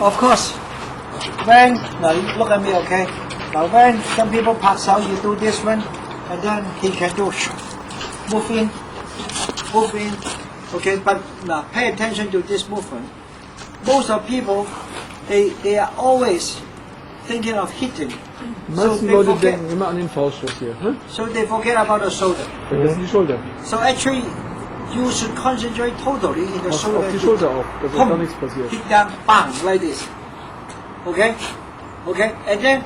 of course, when now you look at me, okay. Now when some people pass out, you do this one, and then he can do move in, okay. But now pay attention to this movement. Most of people, they are always thinking of hitting. Die meisten Leute denken immer an den Fauststoß hier. Ne? So they forget about the shoulder. Vergessen die Schulter. So actually, you should concentrate totally in the shoulder. Auf die Schulter auch, dass da nichts passiert. Hit down, bang, like this. Okay? Okay? And then,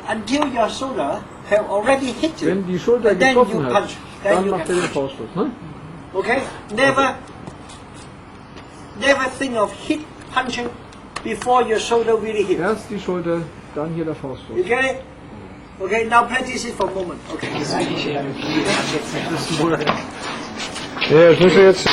until your shoulder have already hit you, Wenn die Schulter then you getroffen hat, punch. Then dann you macht er can den punch. Fauststoß. Ne? Okay? Never think of hit punching before your shoulder really hit. Erst die Schulter, dann hier der Fauststoß. You get it? Okay, now practice it for a moment. Okay. Ja, ich möchte jetzt...